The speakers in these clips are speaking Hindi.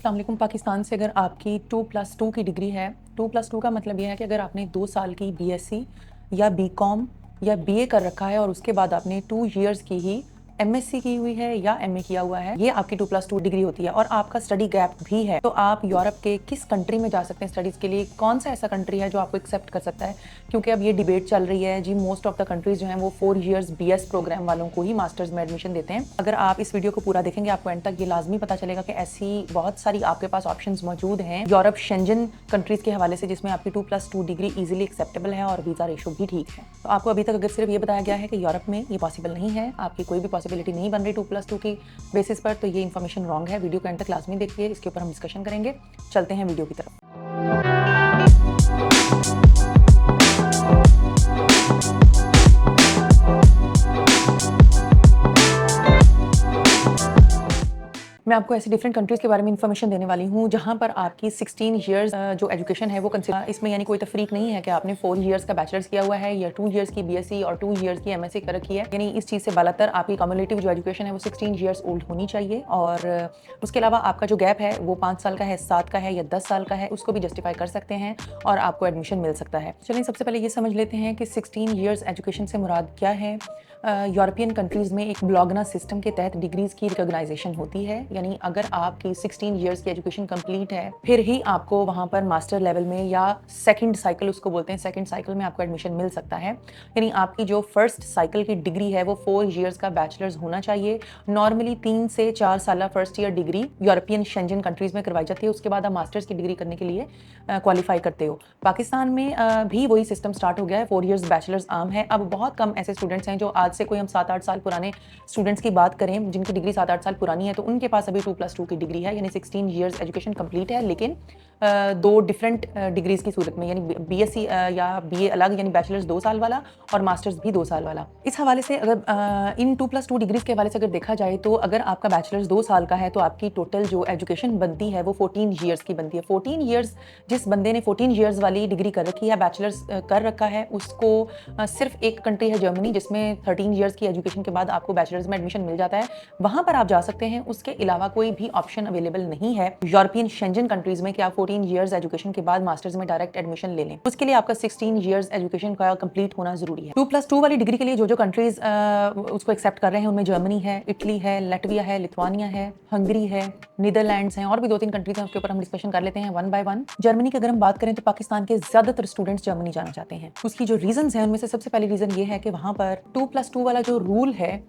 अस्सलामुअलैकुम। पाकिस्तान से अगर आपकी 2+2 की डिग्री है, 2+2 का मतलब ये है कि अगर आपने 2 साल की बीएससी या बीकॉम या बीए कर रखा है और उसके बाद आपने 2 इयर्स की ही एमएससी की हुई है या एमए किया हुआ है, ये आपकी 2+2 डिग्री होती है और आपका स्टडी गैप भी है, तो आप यूरोप के किस कंट्री में जा सकते हैं स्टडीज़ के लिए? कौन सा ऐसा कंट्री है जो आपको एक्सेप्ट कर सकता है? क्योंकि अब ये डिबेट चल रही है जी, मोस्ट ऑफ द कंट्रीज जो हैं वो 4 इयर्स बीएस प्रोग्राम वालों को ही मास्टर्स में एडमिशन देते हैं। अगर आप इस वीडियो को पूरा देखेंगे आपको एंड तक ये लाजमी पता चलेगा कि ऐसी बहुत सारी आपके पास ऑप्शंस मौजूद हैं यूरोप शेंजन कंट्रीज के हवाले से, जिसमें आपकी 2+2 डिग्री इजीली एक्सेप्टेबल है और वीज़ा रेशो भी ठीक है। तो आपको अभी तक अगर सिर्फ ये बताया गया है कि यूरोप में ये पॉसिबल नहीं है, आपकी कोई भी पॉसिबिलिटी नहीं बन रही 2+2 की बेसिस पर, तो ये इन्फॉर्मेशन रॉन्ग है। वीडियो को एंड तक लाजमी देखिए, इसके ऊपर हम डिस्कशन करेंगे। चलते हैं वीडियो की तरफ। मैं आपको ऐसी डिफरेंट कंट्रीज़ के बारे में इन्फॉर्मेशन देने वाली हूँ जहाँ पर आपकी 16 इयर्स जो एजुकेशन है वो कंसिडर, इसमें यानी कोई तफरीक नहीं है कि आपने 4 इयर्स का बैचलर्स किया हुआ है या 2 इयर्स की बीएससी और 2 इयर्स की एमएससी कर रखी है। यानी इस चीज़ से बालातर आपकी कम्युलेटिव जो एजुकेशन है वो 16 इयर्स ओल्ड होनी चाहिए। और उसके अलावा आपका जो गैप है वो 5 साल का है, 7 का है या 10 साल का है, उसको भी जस्टिफाई कर सकते हैं और आपको एडमिशन मिल सकता है। चलिए सबसे पहले ये समझ लेते हैं कि 16 इयर्स एजुकेशन से मुराद क्या है। यूरोपियन कंट्रीज़ में एक ब्लॉगना सिस्टम के तहत डिग्रीज़ की रिकॉग्नाइजेशन होती है, यानी अगर आपकी 16 इयर्स की एजुकेशन कंप्लीट है फिर ही आपको वहाँ पर मास्टर लेवल में या सेकंड साइकिल उसको बोलते हैं, सेकंड साइकिल में आपको एडमिशन मिल सकता है। यानी आपकी जो फर्स्ट साइकिल की डिग्री है वो 4 इयर्स का बैचलर्स होना चाहिए। नॉर्मली 3 से 4 साल first year degree European Schengen countries में करवाई जाती है, उसके बाद आप मास्टर्स की डिग्री करने के लिए क्वालिफाई करते हो। पाकिस्तान में भी वही सिस्टम स्टार्ट हो गया है, 4 इयर्स बैचलर्स आम है। अब बहुत कम ऐसे स्टूडेंट्स हैं जो आज से कोई हम 7-8 साल पुराने स्टूडेंट्स की बात करें जिनकी डिग्री 7-8 साल पुरानी है, तो उनके पास अभी 2+2 की डिग्री है, यानी 16 इयर्स एजुकेशन कंप्लीट है, लेकिन 2 डिफरेंट डिग्रीज की सूरत में, यानी बीएससी या बीए अलग, यानी बैचलर्स 2 साल वाला और मास्टर्स भी 2 साल वाला। इस हवाले से अगर इन 2+2 डिग्रीज के हवाले से अगर देखा जाए तो अगर आपका बैचलर्स 2 साल का है तो आपकी टोटल जो एजुकेशन बनती है वो 14 ईयर्स की बनती है। 14 ईयर्स, जिस बंदे ने 14 ईयर्स वाली डिग्री कर रखी है, बैचलर्स कर रखा है, उसको सिर्फ एक कंट्री है जर्मनी, जिसमें 13 ईयर्स की एजुकेशन के बाद आपको बैचलर्स में एडमिशन मिल जाता है, वहां पर आप जा सकते हैं। उसके अलावा कोई भी ऑप्शन अवेलेबल नहीं है यूरोपियन शेंजन कंट्रीज में कि आप 14 ईयर्स एजुकेशन के बाद मास्टर्स में डायरेक्ट एडमिशन ले लें। उसके लिए आपका 16 ईयर्स एजुकेशन का कंप्लीट होना जरूरी है। 2+2 वाली डिग्री के लिए जो जो कंट्रीज उसको एक्सेप्ट कर रहे हैं उनमें जर्मनी है, इटली है, लटविया है, लिथुआनिया है, हंगरी है, नीदरलैंड्स हैं और भी 2-3 कंट्रीज हैं, उसके ऊपर हम डिस्कशन कर लेते हैं वन बाय वन। जर्मनी की अगर हम बात करें तो पाकिस्तान के ज्यादातर स्टूडेंट्स जर्मनी जाना चाहते हैं। उसकी जो रीजंस हैं उनमें से सबसे पहली रीजन ये है कि वहां पर 2+2 वाला जो रूल है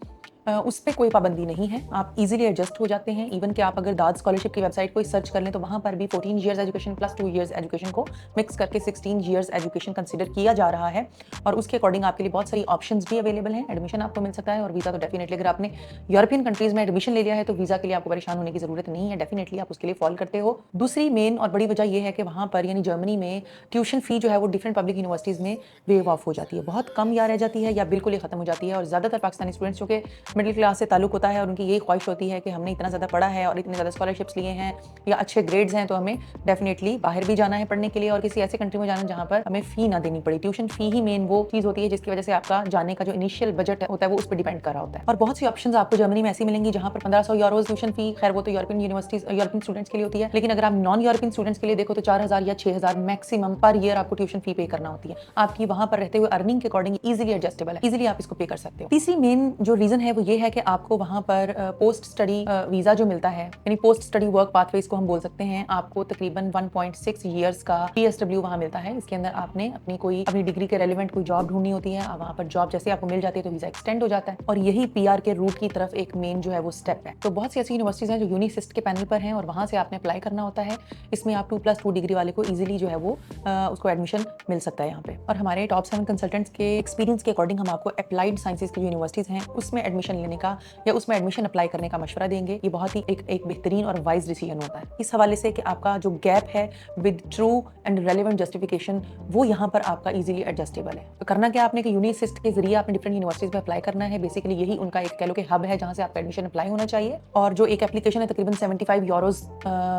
उस पर कोई पाबंदी नहीं है, आप इजीली एडजस्ट हो जाते हैं। इवन कि आप अगर दाद स्कॉलरशिप की वेबसाइट को सर्च कर लें तो वहाँ पर भी 14 years education plus 2 years education को मिक्स करके 16 इयर्स एजुकेशन कंसिडर किया जा रहा है और उसके अकॉर्डिंग आपके लिए बहुत सारी ऑप्शंस भी अवेलेबल हैं। एडमिशन आपको मिल सकता है और वीज़ा तो डेफिनेटली, अगर आपने यूरोपियन कंट्रीज़ में एडमिशन ले लिया है तो वीज़ा के लिए आपको परेशान होने की ज़रूरत नहीं है, डेफिनेटली आप उसके लिए फॉल करते हो। दूसरी मेन और बड़ी वजह यह है कि वहाँ पर यानी जर्मनी में ट्यूशन फी जो है वो डिफरेंट पब्लिक यूनिवर्सिटीज़ में वेव ऑफ हो जाती है, बहुत कम या रह जाती है या बिल्कुल ही खत्म हो जाती है। और ज़्यादातर पाकिस्तानी स्टूडेंट्स जो कि मिडिल क्लास से ताल्लुक होता है और उनकी यही ख्वाहिश होती है कि हमने इतना ज़्यादा पढ़ा है और इतने ज़्यादा स्कॉलरशिप्स लिए हैं या अच्छे ग्रेड्स हैं तो हमें डेफिनेटली बाहर भी जाना है पढ़ने के लिए और किसी ऐसे कंट्री में जाना जहाँ पर हमें फ़ी ना देनी पड़े। ट्यूशन फ़ी ही मेन वो चीज़ होती है जिसकी वजह से आपका जाने का जो इनिशियल बजट होता है वो उस पर डिपेंड कर रहा होता है। और बहुत सी ऑप्शंस आपको जर्मनी में ऐसी मिलेंगी जहाँ पर 1500 यूरोज ट्यूशन फ़ी, खैर वो तो यूरोपियन यूनिवर्सिटीज यूरोपियन स्टूडेंट्स के लिए होती है, लेकिन अगर आप नॉन यूरोपियन स्टूडेंट्स के लिए देखो तो 4000 या 6000 मैक्सिमम पर ईयर आपको ट्यूशन फ़ी पे करना होती है। आपकी वहाँ पर रहते हुए अर्निंग के अकॉर्डिंग इजीली एडजस्टेबल है, इजीली आप इसको पे कर सकते हो। तीसरी मेन जो रीज़न है वो ये है कि आपको वहाँ पर पोस्ट स्टडी वीज़ा जो मिलता है, यानी पोस्ट स्टडी वर्क पाथवे इसको हम बोल सकते हैं, आपको तकरीबन 1.6 ईयर्स का पीएसडब्ल्यू वहाँ मिलता है। इसके अंदर आपने अपनी डिग्री के रेलिवेंट कोई जॉब ढूंढनी होती है, वहाँ पर जॉब जैसे आपको मिल जाती है तो वीज़ा एक्सटेंड हो जाता है और यही पीआर के रूट की तरफ एक मेन जो है वो स्टेप है। तो बहुत सी ऐसी यूनिवर्सिटीज़ हैं जो यूनिसिस्ट के पैनल पर हैं और वहाँ से आपने अप्लाई करना होता है। इसमें आप 2+2 डिग्री वाले को ईजिली जो है वो उसको एडमिशन मिल सकता है यहाँ पे। और हमारे टॉप 7 कंसल्टेंट्स के एक्सपीरियंस के अकॉर्डिंग हम आपको अप्लाइड साइंसेज की यूनिवर्सिटीज़ हैं उसमें एडमिशन लेने का या उसमें एडमिशन अप्लाई करने का मशवरा देंगे। ये बहुत ही एक बेहतरीन और वाइज डिसीजन होता है इस हवाले से कि आपका जो गैप है with true and relevant justification वो यहाँ पर आपका इजीली एडजस्टेबल है। तो करना क्या आपने कि यूनिसिस्ट के जरिए आपने डिफरेंट यूनिवर्सिटीज में अप्लाई करना है। बेसिकली यही उनका एक कह लो कि हब है जहाँ से आपका एडमिशन अप्लाई होना चाहिए और जो एक एप्लीकेशन है तकरीबन 75 यूरोज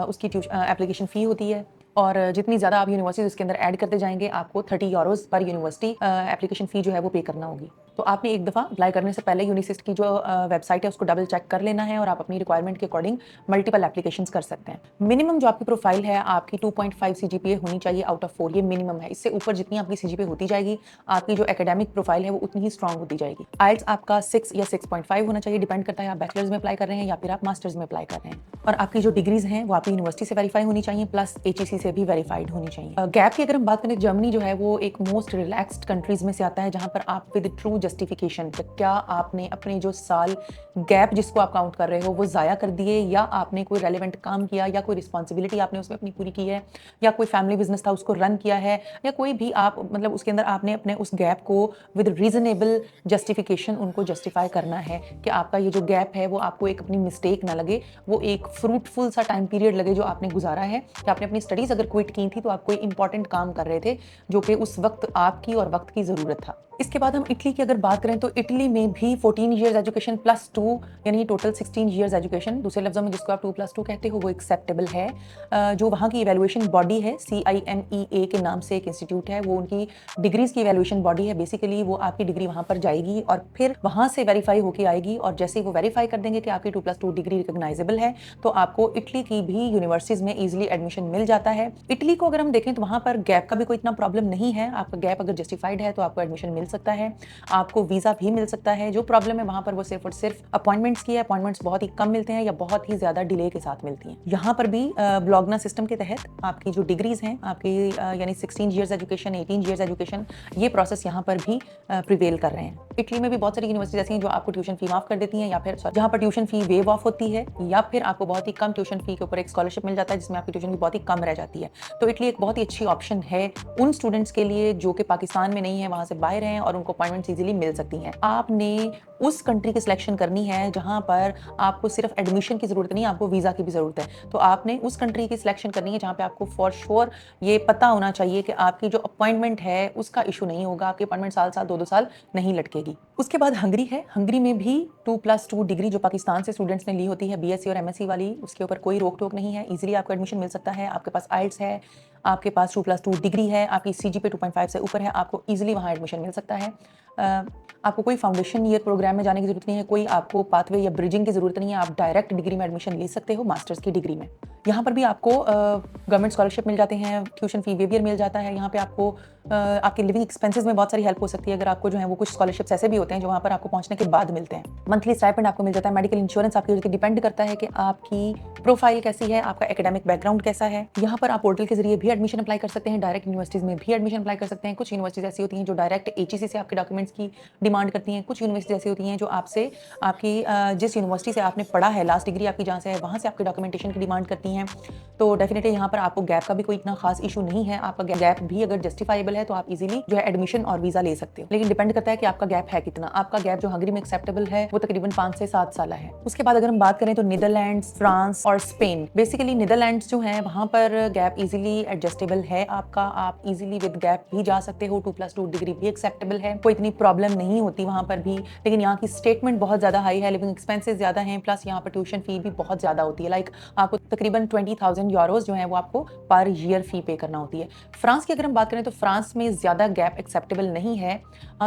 उसकी एप्लीकेशन फ़ी होती है और जितनी ज़्यादा आप यूनिवर्सिटीज उसके अंदर ऐड करते जाएंगे आपको 30 यूरोज पर यूनिवर्सिटी एप्लीकेशन फ़ी जो है वो पे करना होगी। तो आपने एक दफ़ा अप्लाई करने से पहले यूनिसिस्ट की जो वेबसाइट है उसको डबल चेक कर लेना है और आप अपनी रिक्वायरमेंट के अकॉर्डिंग मल्टीपल एप्लीकेशंस कर सकते हैं। मिनिमम जो आपकी प्रोफाइल है आपकी 2.5 सीजीपीए होनी चाहिए आउट ऑफ 4, ये मिनिमम है। इससे ऊपर जितनी आपकी सीजीपीए होती जाएगी, आपकी जो एकेडमिक प्रोफाइल है वो उतनी ही स्ट्रांग होती जाएगी। आइल्स आपका 6 या 6.5 होना चाहिए, डिपेंड करता है आप बैचलर्स में अप्लाई कर रहे हैं या फिर आप मास्टर्स में अप्लाई कर रहे हैं। और आपकी जो डिग्रीज हैं वो आपकी यूनिवर्सिटी से वेरीफाई होनी चाहिए, प्लस एचईसी से भी वेरीफाइड होनी चाहिए। गैप की अगर हम बात करें, जर्मनी जो है वो एक मोस्ट रिलैक्स्ड कंट्रीज में से आता है जहां पर आप विद ट्रू जस्टिफिकेशन, क्या आपने अपने जो साल गैप जिसको आप काउंट कर रहे हो वो ज़ाया कर दिए, या आपने कोई रेलिवेंट काम किया, या कोई रिस्पॉन्सिबिलिटी आपने उसमें अपनी पूरी की है, या कोई फैमिली बिजनेस था उसको रन किया है, या कोई भी आप मतलब उसके अंदर आपने अपने उस गैप को विद रीजनेबल जस्टिफिकेशन उनको जस्टिफाई करना है कि आपका ये जो गैप है वो आपको एक अपनी मिस्टेक ना लगे, वो एक फ्रूटफुल सा टाइम पीरियड लगे जो आपने गुजारा है, कि आपने अपनी स्टडीज़ अगर क्विट की थी तो आप कोई इंपॉर्टेंट काम कर रहे थे जो कि उस वक्त आपकी और वक्त की ज़रूरत था। इसके बाद हम इटली की अगर बात करें तो इटली में भी 14 ईयर्स एजुकेशन प्लस 2 यानी टोटल 16 ईयर्स एजुकेशन, दूसरे लफ्ज़ों में जिसको आप 2+2 कहते हो, वो एक्सेप्टेबल है। जो वहाँ की इवैल्यूएशन बॉडी है, CIMEA के नाम से एक इंस्टीट्यूट है, वो उनकी डिग्रीज़ की इवैल्यूएशन बॉडी है। बेसिकली वो आपकी डिग्री वहाँ पर जाएगी और फिर वहाँ से वेरीफाई होकर आएगी, और जैसे ही वो वेरीफाई कर देंगे कि आपकी 2+2 डिग्री रिकॉग्नाइजेबल है तो आपको इटली की भी यूनिवर्सिटीज़ में ईजिली एडमिशन मिल जाता है। इटली को अगर हम देखें तो वहाँ पर गैप का भी कोई इतना प्रॉब्लम नहीं है। आपका गैप अगर जस्टिफाइड है तो आपको एडमिशन मिल सकता है, आपको वीज़ा भी मिल सकता है। जो प्रॉब्लम है वहाँ पर वो सिर्फ और सिर्फ अपॉइंटमेंट्स की है। अपॉइंटमेंट्स बहुत ही कम मिलते हैं या बहुत ही ज़्यादा डिले के साथ मिलती हैं। यहाँ पर भी ब्लॉगना सिस्टम के तहत आपकी जो डिग्रीज़ हैं, आपकी यानी 16 ईयर्स एजुकेशन, 18 ईयर्स एजुकेशन, ये प्रोसेस यहाँ पर भी प्रिवेल कर रहे हैं। इटली में भी बहुत सारी यूनिवर्सिटीज ऐसी हैं जो आपको ट्यूशन फी माफ़ कर देती हैं, या फिर जहाँ पर ट्यूशन फी वेव ऑफ होती है, या फिर आपको बहुत ही कम ट्यूशन फी के ऊपर एक स्कॉलरशिप मिल जाता है जिसमें आपकी ट्यूशन फी बहुत ही कम रह जाती है। तो इटली एक बहुत ही अच्छी ऑप्शन है उन स्टूडेंट्स के लिए जो कि पाकिस्तान में नहीं है, वहाँ से बाहर हैं और उनको अपॉइंटमेंट्स ईजिली मिल सकती हैं। आपने उस कंट्री की सिलेक्शन करनी है जहाँ पर आपको सिर्फ एडमिशन की ज़रूरत नहीं, आपको वीज़ा की भी ज़रूरत है। तो आपने उस कंट्री की सिलेक्शन करनी है जहाँ पे आपको फॉर श्योर ये पता होना चाहिए कि आपकी जो अपॉइंटमेंट है उसका इशू नहीं होगा, आपकी अपॉइंटमेंट साल 2-2 साल नहीं लटकेगी। उसके बाद हंगरी है। हंगरी में भी 2+2 डिग्री जो पाकिस्तान से स्टूडेंट्स ने ली होती है, BSc और MSc वाली, उसके ऊपर कोई रोक टोक नहीं है। ईजिली आपको एडमिशन मिल सकता है। आपके पास आइल्स है, आपके पास 2+2 डिग्री है, आपकी CGPA 2.5 से ऊपर है, आपको ईजिली वहाँ एडमिशन मिल सकता है। आपको कोई फाउंडेशन ईयर प्रोग्राम में जाने की ज़रूरत नहीं है, कोई आपको पाथवे या ब्रिजिंग की ज़रूरत नहीं है। आप डायरेक्ट डिग्री में एडमिशन ले सकते हो, मास्टर्स की डिग्री में। यहाँ पर भी आपको गवर्नमेंट स्कॉलरशिप मिल जाते हैं, ट्यूशन फी वेवियर मिल जाता है। यहाँ पे आपको आपके लिविंग एक्सपेंसेस में बहुत सारी हेल्प हो सकती है। अगर आपको जो है वो कुछ स्कॉलरशिप्स ऐसे भी होते हैं जो वहाँ पर आपको पहुँचने के बाद मिलते हैं। मंथली स्टाइपेंड आपको मिल जाता है। मेडिकल इंश्योरेंस आपके डिपेंड करता है कि आपकी प्रोफाइल कैसी है, आपका एकेडमिक बैकग्राउंड कैसा है। यहाँ पर आप पोर्टल के जरिए भी एडमिशन अप्लाई कर सकते हैं, डायरेक्ट यूनिवर्सिटीज़ में भी एडमिशन अप्लाई कर सकते हैं। कुछ यूनिवर्सिटीज़ ऐसी होती हैं जो डायरेक्ट HEC से आपके डॉक्यूमेंट्स की डिमांड करती हैं। कुछ यूनिवर्सिटीज़ ऐसी होती हैं जो आपसे आपकी जिस यूनिवर्सिटी से आपने पढ़ा है, लास्ट डिग्री आपकी जहाँ से है, वहाँ से आपके डॉक्यूमेंटेशन की डिमांड करती हैं। तो डेफिनेटली यहाँ पर आपको गैप का भी कोई इतना खास इशू नहीं है। आपका गैप भी अगर जस्टिफाइबल है तो आप इजीली जो है एडमिशन और वीज़ा ले सकते हो, लेकिन डिपेंड करता है कि आपका गैप है कितना। आपका गैप जो हंगरी में एक्सेप्टेबल है वो तकरीबन 5 से 7 साल है। उसके बाद अगर हम बात करें तो नीदरलैंड्स, फ्रांस और स्पेन। बेसिकली नीदरलैंड्स जो है वहाँ पर गैप इजीली एडजस्टेबल है आपका, आप इजीली विद गैप भी जा सकते हो। 2+2 डिग्री भी एक्सेप्टेबल है, कोई इतनी प्रॉब्लम नहीं होती वहाँ पर भी। लेकिन यहाँ की स्टेटमेंट बहुत ज़्यादा हाई है, लिविंग एक्सपेंसेस ज़्यादा हैं, प्लस यहाँ पर ट्यूशन फी भी बहुत ज़्यादा होती है। लाइक आपको तकरीबन 20,000 यूरोज जो है वो आपको पर ईयर फी पे करना होती है। फ्रांस की अगर हम बात करें तो फ्रांस में ज़्यादा गैप एक्सेप्टेबल नहीं है।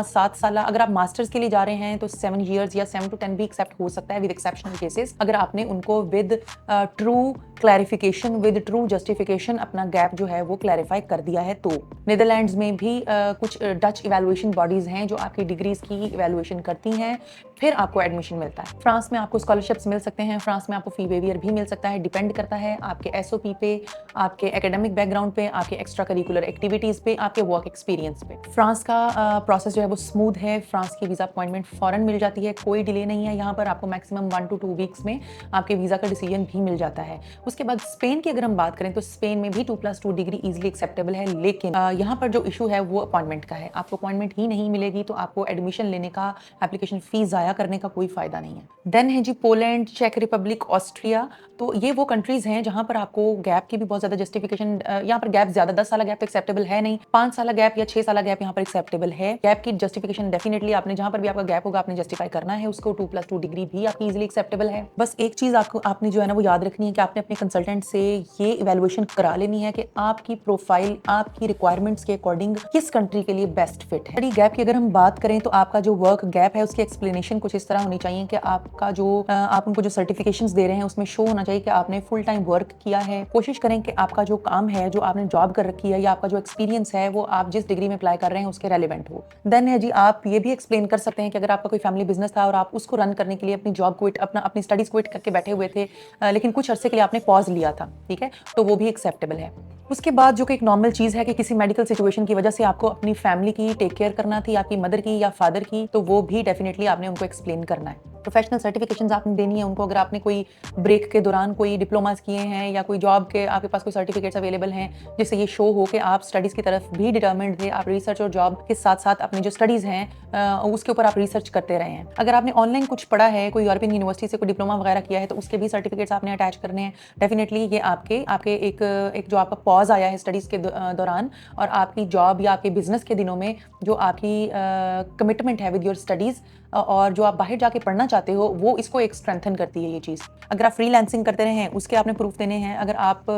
7 साल अगर आप मास्टर्स के लिए जा रहे हैं तो 7 ईयर्स या 7 to 10 भी एक्सेप्ट हो सकता है विद एक्सेप्शनल केसेस, अगर आपने उनको with true clarification, with true justification अपना गैप जो है वो क्लैरिफाई कर दिया है। तो नीदरलैंड्स में भी कुछ डच इवैल्यूएशन बॉडीज़ हैं जो आपकी डिग्रीज की इवैल्यूएशन करती हैं, फिर आपको एडमिशन मिलता है। फ्रांस में आपको स्कॉलरशिप्स मिल सकते हैं, फ्रांस में आपको फी वेवियर भी मिल सकता है। डिपेंड करता है आपके SOP पे, आपके एकेडमिक बैकग्राउंड पे, आपके एक्स्ट्रा करिकुलर एक्टिविटीज़ पे, आपके वर्क एक्सपीरियंस पे। फ्रांस का प्रोसेस जो है वो स्मूथ है। फ्रांस की वीज़ा अपॉइंटमेंट फ़ौरन मिल जाती है, कोई डिले नहीं है। यहाँ पर आपको मैक्सिमम 1 to 2 वीक्स में आपके वीज़ा का डिसीजन भी मिल जाता है। उसके बाद स्पेन की अगर हम बात करें तो स्पेन में भी 2+2 डिग्री ईजिली एक्सेप्टेबल है, लेकिन यहाँ पर जो इशू है वो अपॉइंटमेंट का है। आपको अपॉइंटमेंट ही नहीं मिलेगी तो आपको एडमिशन लेने का, एप्लीकेशन फीस ज़ाया करने का कोई फ़ायदा नहीं है। देन है जी पोलैंड, चेक रिपब्लिक, ऑस्ट्रिया। तो ये वो कंट्रीज़ हैं जहाँ पर आपको गैप की भी बहुत ज़्यादा जस्टिफिकेशन, यहाँ पर गैप ज़्यादा 10 साल गैप एक्सेप्टेबल है नहीं, 5 साल गैप या 6 साल गैप यहाँ पर एक्सेप्टेबल है। गैप की जस्टिफिकेशन डेफिनेटली आपने जहाँ पर भी आपका गैप होगा आपने जस्टिफाई करना है उसको। 2+2 डिग्री भी आपकी इजीली एक्सेप्टेबल है। बस एक चीज़ आपने जो है ना वो याद रखनी है कि आपने अपने कंसल्टेंट से ये इवैल्यूएशन करा लेनी है कि आपकी प्रोफाइल आपकी रिक्वायरमेंट्स के अकॉर्डिंग किस कंट्री के लिए बेस्ट फिट है। स्टडी गैप की अगर हम बात करें तो आपका जो वर्क गैप है उसकी एक्सप्लेनेशन कुछ इस तरह होनी चाहिए कि आपका जो आप उनको जो सर्टिफिकेशंस दे रहे हैं उसमें शो होना चाहिए कि आपने फुल टाइम वर्क किया है। कोशिश करें कि आपका जो काम है, जो आपने जॉब कर रखी है या आपका जो एक्सपीरियंस है वो आप जिस डिग्री में अप्लाई कर रहे हैं उसके रेलिवेंट हो। देन है जी, आप ये भी एक्सप्लेन कर सकते हैं कि अगर आपका कोई फैमिली बिजनेस था और आप उसको रन करने के लिए अपनी जॉब क्विट अपनी स्टडीज क्विट करके बैठे हुए थे, लेकिन कुछ अरसे के लिए आपने पॉज लिया था, ठीक है, तो वो भी एक्सेप्टेबल है। उसके बाद जो कि एक नॉर्मल चीज़ है कि किसी मेडिकल सिचुएशन की वजह से आपको अपनी फैमिली की टेक केयर करना थी, आपकी मदर की या फादर की, तो वो भी डेफिनेटली आपने उनको एक्सप्लेन करना है। प्रोफेशनल सर्टिफिकेशंस आपने देनी है उनको। अगर आपने कोई ब्रेक के दौरान कोई डिप्लोमास किए हैं या कोई जॉब के आपके पास कोई सर्टिफिकेट्स अवेलेबल हैं जिससे ये शो हो कि आप स्टडीज़ की तरफ भी डिटर्मिन्ड थे, आप रिसर्च और जॉब के साथ साथ अपनी जो स्टडीज़ हैं उसके ऊपर आप रिसर्च करते रहे हैं। अगर आपने ऑनलाइन कुछ पढ़ा है, कोई यूरोपियन यूनिवर्सिटी से कोई डिप्लोमा वगैरह किया है, तो उसके भी सर्टिफिकेट्स आपने अटैच करने हैं। डेफिनेटली ये आपके एक जो आपका पॉज आया है स्टडीज़ के दौरान और आपकी जॉब या आपके बिजनेस के दिनों में जो आपकी कमिटमेंट है विद योर स्टडीज़ और जो आप बाहर जाके पढ़ना चाहते हो, वो इसको एक स्ट्रेंथन करती है ये चीज़। अगर आप फ्रीलांसिंग करते रहे हैं उसके आपने प्रूफ देने हैं। अगर आप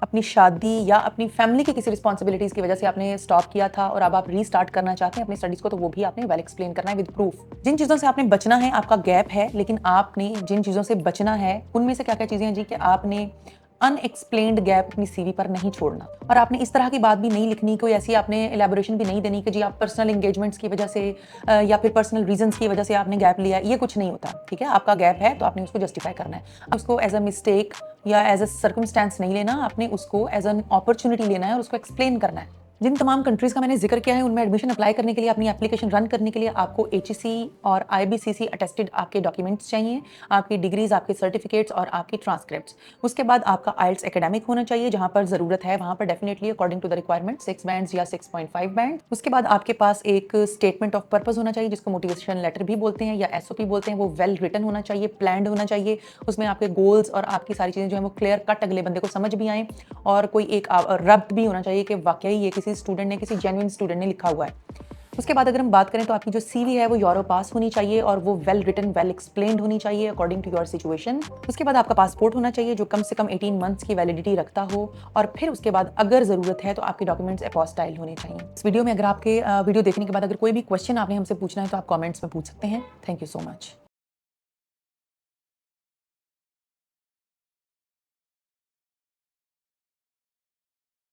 अपनी शादी या अपनी फैमिली की किसी रिस्पॉन्सिबिलिटीज़ की वजह से आपने स्टॉप किया था और अब आप रीस्टार्ट करना चाहते हैं अपनी स्टडीज़ को, तो वो भी आपने वेल एक्सप्लेन करना है विद प्रूफ। जिन चीज़ों से आपने बचना है, आपका गैप है, लेकिन आपने जिन चीज़ों से बचना है उनमें से क्या क्या चीज़ें हैं जी, कि आपने अनएक्सप्लेन्ड गैप अपनी सीवी पर नहीं छोड़ना और आपने इस तरह की बात भी नहीं लिखनी, कोई ऐसी आपने एलैबोरेशन भी नहीं देनी कि जी आप पर्सनल एंगेजमेंट्स की वजह से या फिर पर्सनल रीजंस की वजह से आपने गैप लिया। ये कुछ नहीं होता, ठीक है। आपका गैप है तो आपने उसको जस्टिफाई करना है। उसको एज अ मिस्टेक या एज अ सर्कमस्टेंस नहीं लेना, आपने उसको एज एन अपॉर्चुनिटी लेना है और उसको एक्सप्लेन करना है। जिन तमाम कंट्रीज़ का मैंने जिक्र किया है उनमें एडमिशन अप्लाई करने के लिए, अपनी एप्लीकेशन रन करने के लिए आपको HEC और IBCC अटेस्टेड आपके डॉक्यूमेंट्स चाहिए, आपकी डिग्रीज, आपके सर्टिफिकेट्स और आपकी ट्रांसक्रिप्ट्स। उसके बाद आपका IELTS एकेडमिक होना चाहिए, जहां पर ज़रूरत है वहां पर definitely according to the requirement 6 bands या 6.5 बैंड। उसके बाद आपके पास एक स्टेटमेंट ऑफ पर्पस होना चाहिए जिसको मोटिवेशन लेटर भी बोलते हैं या SOP बोलते हैं। वो वेल रिटन होना चाहिए, प्लान्ड होना चाहिए। उसमें आपके गोल्स और आपकी सारी चीज़ें जो है वो क्लियर कट अगले बंदे को समझ भी आए और कोई एक रब्त भी होना चाहिए कि वाकई ये किसी स्टूडेंट ने, किसी जेन्युइन स्टूडेंट ने लिखा हुआ है। उसके बाद अगर हम बात करें तो आपकी जो CV है वो यूरो पास होनी चाहिए और वो वेल रिटन, वेल एक्सप्लेन्ड होनी चाहिए अकॉर्डिंग टू योर सिचुएशन। उसके बाद आपका पासपोर्ट होना चाहिए जो कम से कम 18 मंथ्स की वैलिडिटी रखता हो और फिर उसके बाद अगर ज़रूरत है तो आपके डॉक्यूमेंट्स अपोस्टाइल होने चाहिए। इस वीडियो में अगर आपके वीडियो देखने के बाद अगर कोई भी क्वेश्चन आपने हमसे पूछना है तो आप कमेंट्स में पूछ सकते हैं। Thank you so much.